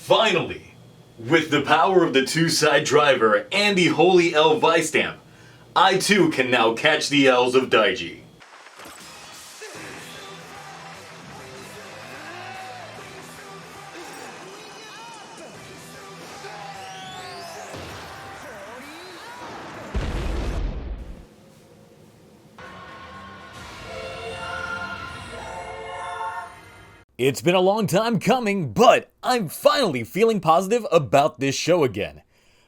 Finally! With the power of the two-side driver and the Holy L Vice stamp, I too can now catch the L's of Daiji. It's been a long time coming, but I'm finally feeling positive about this show again.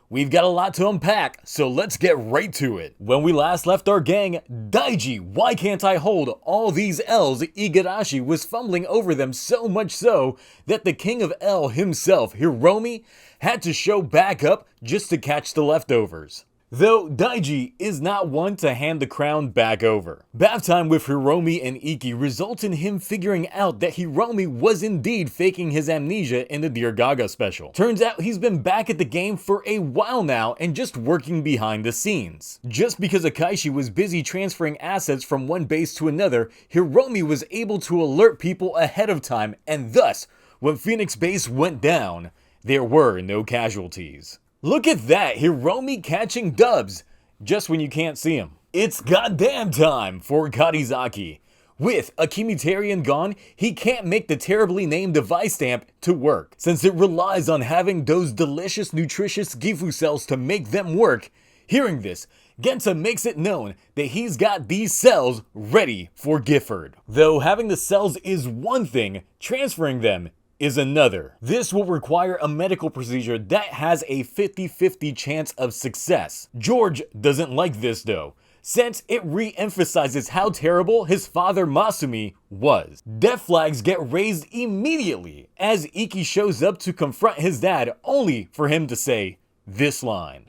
We've got a lot to unpack, so let's get right to it. When we last left our gang, Daiji, why can't I hold all these L's? Igarashi was fumbling over them so much so that the king of L himself, Hiromi, had to show back up just to catch the leftovers. Though Daiji is not one to hand the crown back over. Bath time with Hiromi and Iki results in him figuring out that Hiromi was indeed faking his amnesia in the Dear Gaga special. Turns out he's been back at the game for a while now and just working behind the scenes. Just because Akaishi was busy transferring assets from one base to another, Hiromi was able to alert people ahead of time, and thus, when Phoenix Base went down, there were no casualties. Look at that, Hiromi catching dubs, just when you can't see him. It's goddamn time for Karizaki. With Akimitarian gone, he can't make the terribly named device stamp to work. Since it relies on having those delicious, nutritious Gifu cells to make them work, hearing this, Genta makes it known that he's got these cells ready for Giffard. Though having the cells is one thing, transferring them is another. This will require a medical procedure that has a 50-50 chance of success. George doesn't like this though, since it re-emphasizes how terrible his father Masumi was. Death flags get raised immediately as Iki shows up to confront his dad, only for him to say this line.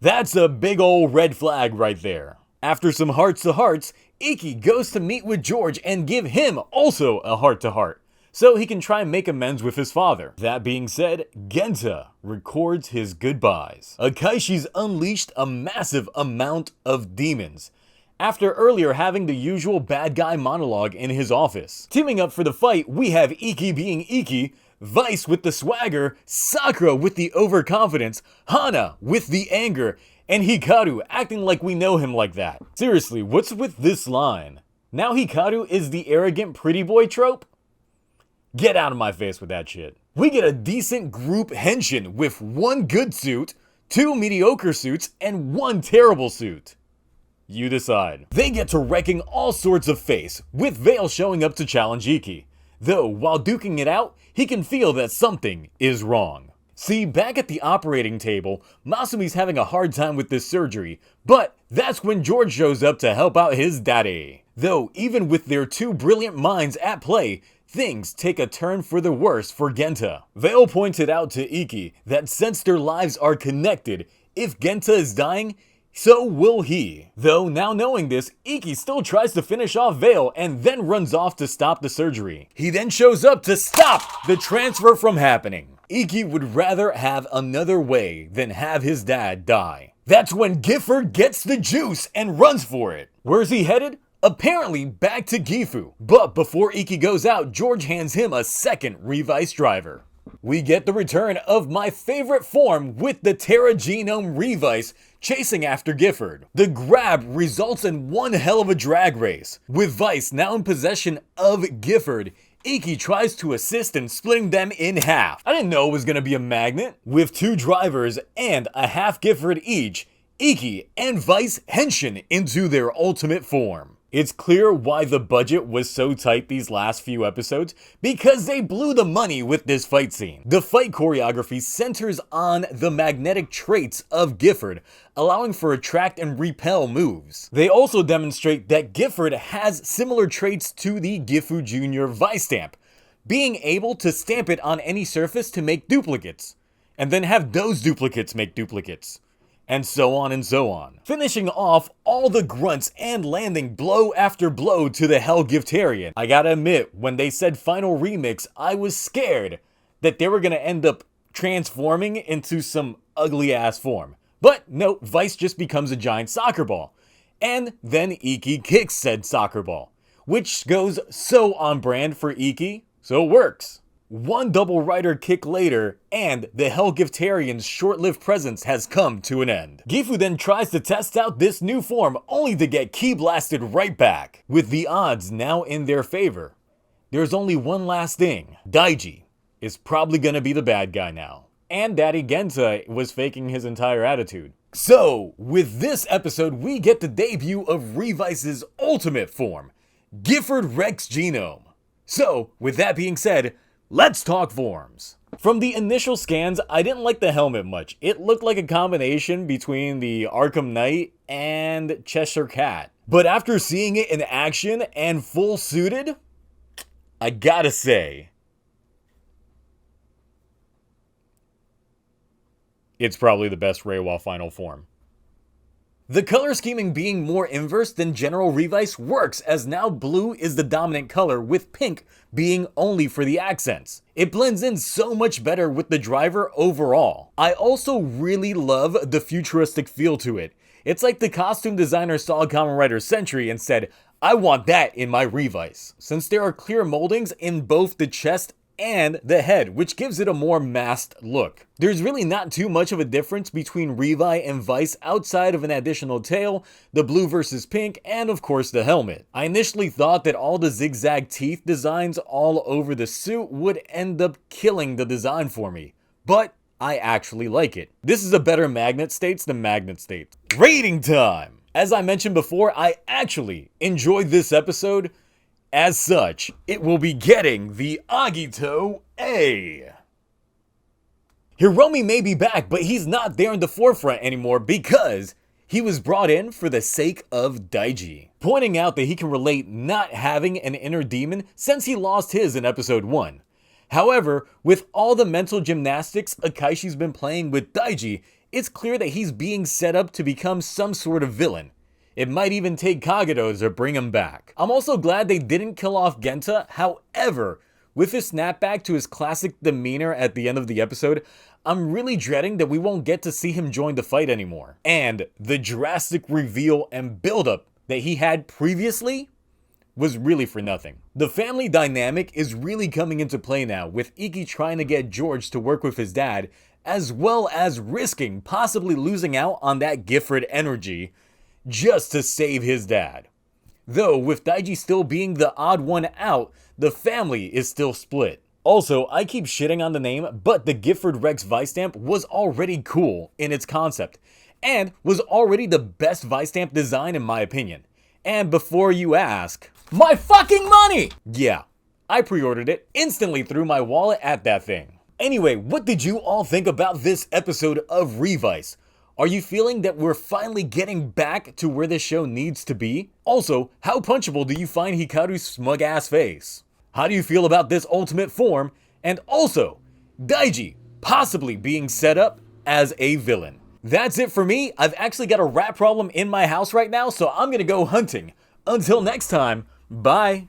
That's a big old red flag right there. After some hearts to hearts, Iki goes to meet with George and give him also a heart-to-heart, so he can try and make amends with his father. That being said, Genta records his goodbyes. Akaishi's unleashed a massive amount of demons, after earlier having the usual bad guy monologue in his office. Teaming up for the fight, we have Iki being Iki, Vice with the swagger, Sakura with the overconfidence, Hana with the anger, and Hikaru acting like we know him like that. Seriously, what's with this line? Now Hikaru is the arrogant pretty boy trope? Get out of my face with that shit. We get a decent group henshin with one good suit, two mediocre suits, and one terrible suit. You decide. They get to wrecking all sorts of face, with Vail showing up to challenge Iki. Though, while duking it out, he can feel that something is wrong. See, back at the operating table, Masumi's having a hard time with this surgery, but that's when George shows up to help out his daddy. Though, even with their two brilliant minds at play, things take a turn for the worse for Genta. Vail pointed out to Iki that since their lives are connected, if Genta is dying, so will he. Though now knowing this, Iki still tries to finish off Vail and then runs off to stop the surgery. He then shows up to stop the transfer from happening. Iki would rather have another way than have his dad die. That's when Giffard gets the juice and runs for it. Where's he headed? Apparently back to Gifu. But before Iki goes out, George hands him a second Revice driver. We get the return of my favorite form with the Terra Genome Revice chasing after Giffard. The grab results in one hell of a drag race. With Vice now in possession of Giffard, Iki tries to assist in splitting them in half. I didn't know it was going to be a magnet. With two drivers and a half Giffard each, Iki and Vice henshin into their ultimate form. It's clear why the budget was so tight these last few episodes, because they blew the money with this fight scene. The fight choreography centers on the magnetic traits of Giffard, allowing for attract and repel moves. They also demonstrate that Giffard has similar traits to the Gifu Jr. Vice stamp, being able to stamp it on any surface to make duplicates, and then have those duplicates make duplicates. And so on and so on. Finishing off all the grunts and landing blow after blow to the Hell Giftarian. I gotta admit, when they said final remix, I was scared that they were gonna end up transforming into some ugly ass form. But no, Vice just becomes a giant soccer ball. And then Iki kicks said soccer ball, which goes so on brand for Iki, so it works. one double rider kick later, and the Hell Giftarian's short-lived presence has come to an end. Gifu then tries to test out this new form, only to get ki blasted right back. With the odds now in their favor, there's only one last thing. Daiji is probably gonna be the bad guy now. And Daddy Genta was faking his entire attitude. So, with this episode, we get the debut of Revice's ultimate form, Giffard Rex Genome. So, with that being said, let's talk forms. From the initial scans, I didn't like the helmet much. It looked like a combination between the Arkham Knight and Cheshire Cat. But after seeing it in action and full suited, I gotta say, it's probably the best Reiwa final form. The color scheming being more inverse than general Revice works, as now blue is the dominant color, with pink being only for the accents. It blends in so much better with the driver overall. I also really love the futuristic feel to it. It's like the costume designer saw Kamen Rider Sentry and said, I want that in my Revice, since there are clear moldings in both the chest and the head, which gives it a more masked look. There's really not too much of a difference between Revi and Vice outside of an additional tail, the blue versus pink, and of course the helmet. I initially thought that all the zigzag teeth designs all over the suit would end up killing the design for me, but I actually like it. This is a better Magnet States than Magnet States. Rating time! As I mentioned before, I actually enjoyed this episode. As such, it will be getting the Agito A. Hiromi may be back, but he's not there in the forefront anymore because he was brought in for the sake of Daiji, pointing out that he can relate not having an inner demon since he lost his in episode 1. However, with all the mental gymnastics Akaishi's been playing with Daiji, it's clear that he's being set up to become some sort of villain. It might even take Kagero to bring him back. I'm also glad they didn't kill off Genta. However, with his snapback to his classic demeanor at the end of the episode, I'm really dreading that we won't get to see him join the fight anymore. And the drastic reveal and buildup that he had previously was really for nothing. The family dynamic is really coming into play now, with Iki trying to get George to work with his dad, as well as risking possibly losing out on that Giffard energy just to save his dad. Though, with Daiji still being the odd one out, the family is still split. Also, I keep shitting on the name, but the Giffard Rex Vice Stamp was already cool in its concept, and was already the best Vice Stamp design in my opinion. And before you ask, my fucking money! Yeah, I pre-ordered it, instantly threw my wallet at that thing. Anyway, what did you all think about this episode of Revice? Are you feeling that we're finally getting back to where this show needs to be? Also, how punchable do you find Hikaru's smug ass face? How do you feel about this ultimate form? And also, Daiji possibly being set up as a villain. That's it for me. I've actually got a rat problem in my house right now, so I'm gonna go hunting. Until next time, bye.